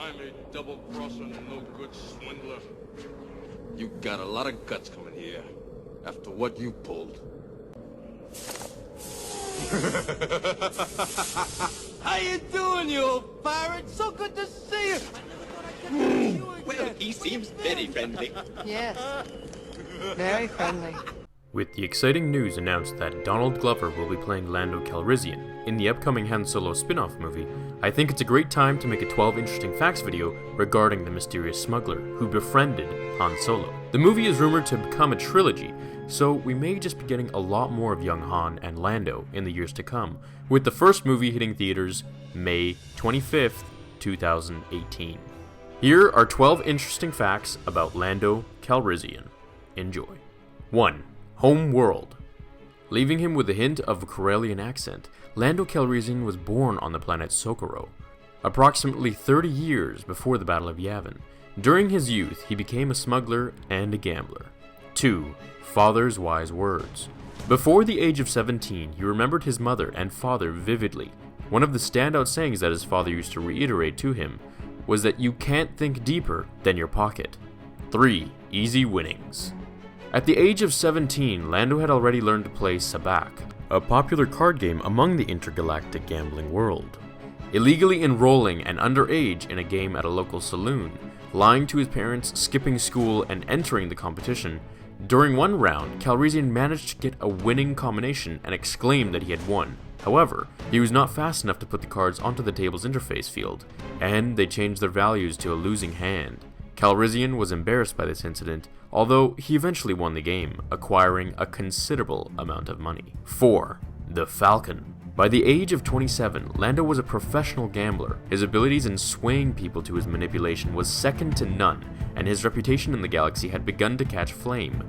I'm a double-crossing, no-good swindler. You got a lot of guts coming here, after what you pulled. How you doing, you old pirate? So good to see you. I never thought I'd get to see you again. Well, he seems very friendly. Yes, very friendly. With the exciting news announced that Donald Glover will be playing Lando Calrissian in the upcoming Han Solo spin-off movie, I think it's a great time to make a 12 interesting facts video regarding the mysterious smuggler who befriended Han Solo. The movie is rumored to become a trilogy, so we may just be getting a lot more of young Han and Lando in the years to come, with the first movie hitting theaters May 25th, 2018. Here are 12 interesting facts about Lando Calrissian. Enjoy. 1. Home world. Leaving him with a hint of a Corellian accent, Lando Calrissian was born on the planet Socorro, approximately 30 years before the Battle of Yavin. During his youth, he became a smuggler and a gambler. 2. Father's wise words. Before the age of 17, he remembered his mother and father vividly. One of the standout sayings that his father used to reiterate to him was that you can't think deeper than your pocket. 3. Easy winnings. At the age of 17, Lando had already learned to play sabacc, a popular card game among the intergalactic gambling world. Illegally enrolling and underage in a game at a local saloon, lying to his parents, skipping school, and entering the competition, during one round, Calrissian managed to get a winning combination and exclaimed that he had won. However, he was not fast enough to put the cards onto the table's interface field, and they changed their values to a losing hand. Calrissian was embarrassed by this incident, although he eventually won the game, acquiring a considerable amount of money. 4. The Falcon. By the age of 27, Lando was a professional gambler. His abilities in swaying people to his manipulation was second to none, and his reputation in the galaxy had begun to catch flame.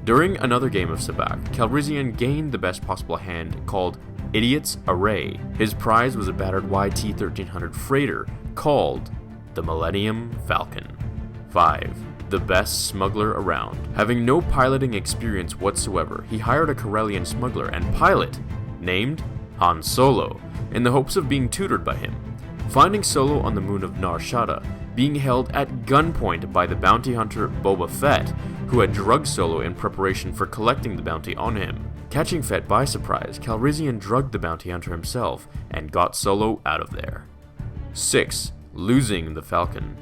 During another game of sabacc, Calrissian gained the best possible hand called Idiot's Array. His prize was a battered YT-1300 freighter called the Millennium Falcon. 5. The best smuggler around. Having no piloting experience whatsoever, he hired a Corellian smuggler and pilot named Han Solo, in the hopes of being tutored by him. Finding Solo on the moon of Nar Shaddaa, being held at gunpoint by the bounty hunter Boba Fett, who had drugged Solo in preparation for collecting the bounty on him. Catching Fett by surprise, Calrissian drugged the bounty hunter himself and got Solo out of there. 6. Losing the Falcon.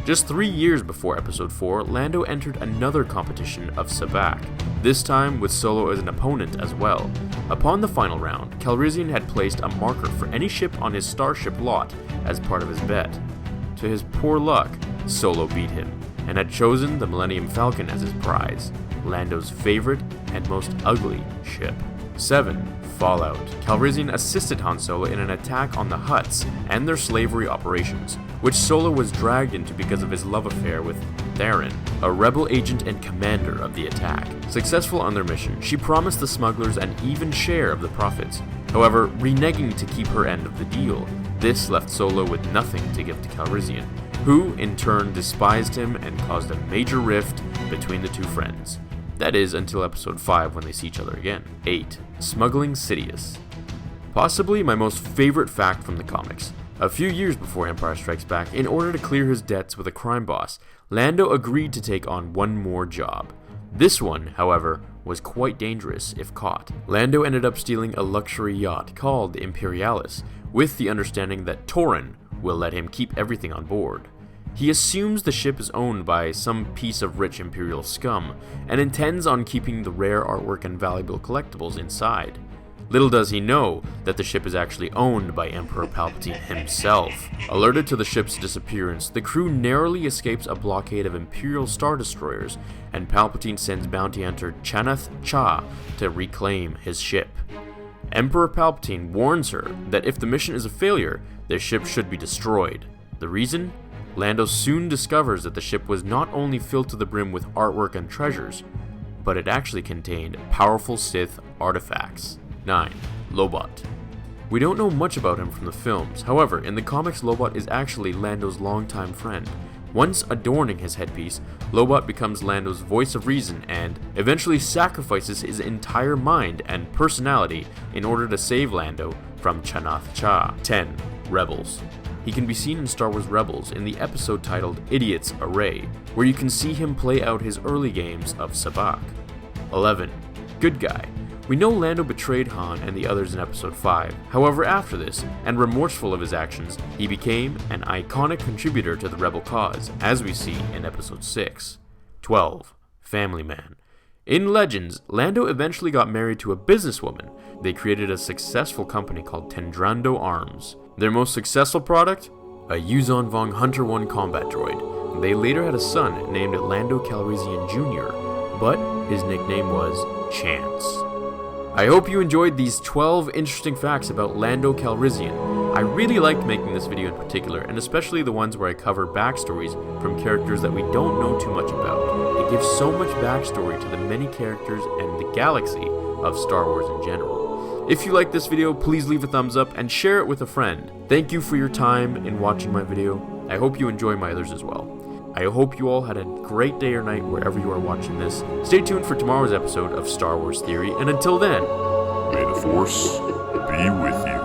Just 3 years before Episode 4, Lando entered another competition of sabacc, this time with Solo as an opponent as well. Upon the final round, Calrissian had placed a marker for any ship on his starship lot as part of his bet. To his poor luck, Solo beat him, and had chosen the Millennium Falcon as his prize, Lando's favorite and most ugly ship. 7. Fallout. Calrissian assisted Han Solo in an attack on the Hutts and their slavery operations, which Solo was dragged into because of his love affair with Theron, a rebel agent and commander of the attack. Successful on their mission, she promised the smugglers an even share of the profits, however, reneging to keep her end of the deal. This left Solo with nothing to give to Calrissian, who in turn despised him and caused a major rift between the two friends. That is, until Episode 5 when they see each other again. 8. Smuggling Sidious. Possibly my most favorite fact from the comics. A few years before Empire Strikes Back, in order to clear his debts with a crime boss, Lando agreed to take on one more job. This one, however, was quite dangerous if caught. Lando ended up stealing a luxury yacht called the Imperialis, with the understanding that Torin will let him keep everything on board. He assumes the ship is owned by some piece of rich Imperial scum, and intends on keeping the rare artwork and valuable collectibles inside. Little does he know that the ship is actually owned by Emperor Palpatine himself. Alerted to the ship's disappearance, the crew narrowly escapes a blockade of Imperial Star Destroyers, and Palpatine sends bounty hunter Chanath Cha to reclaim his ship. Emperor Palpatine warns her that if the mission is a failure, their ship should be destroyed. The reason? Lando soon discovers that the ship was not only filled to the brim with artwork and treasures, but it actually contained powerful Sith artifacts. 9. Lobot. We don't know much about him from the films, however, in the comics Lobot is actually Lando's longtime friend. Once adorning his headpiece, Lobot becomes Lando's voice of reason and eventually sacrifices his entire mind and personality in order to save Lando from Chanath Cha. 10. Rebels. he can be seen in Star Wars Rebels in the episode titled Idiot's Array, where you can see him play out his early games of Sabacc. 11. Good guy. We know Lando betrayed Han and the others in Episode 5, however after this, and remorseful of his actions, he became an iconic contributor to the rebel cause, as we see in Episode 6. 12. Family man. In Legends, Lando eventually got married to a businesswoman. They created a successful company called Tendrando Arms. Their most successful product? A Yuzon Vong Hunter 1 combat droid. They later had a son named Lando Calrissian Jr., but his nickname was Chance. I hope you enjoyed these 12 interesting facts about Lando Calrissian. I really liked making this video in particular, and especially the ones where I cover backstories from characters that we don't know too much about. It gives so much backstory to the many characters and the galaxy of Star Wars in general. If you liked this video, please leave a thumbs up and share it with a friend. Thank you for your time in watching my video. I hope you enjoy my others as well. I hope you all had a great day or night wherever you are watching this. Stay tuned for tomorrow's episode of Star Wars Theory, and until then, may the Force be with you.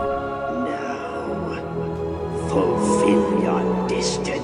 Now, fulfill your destiny.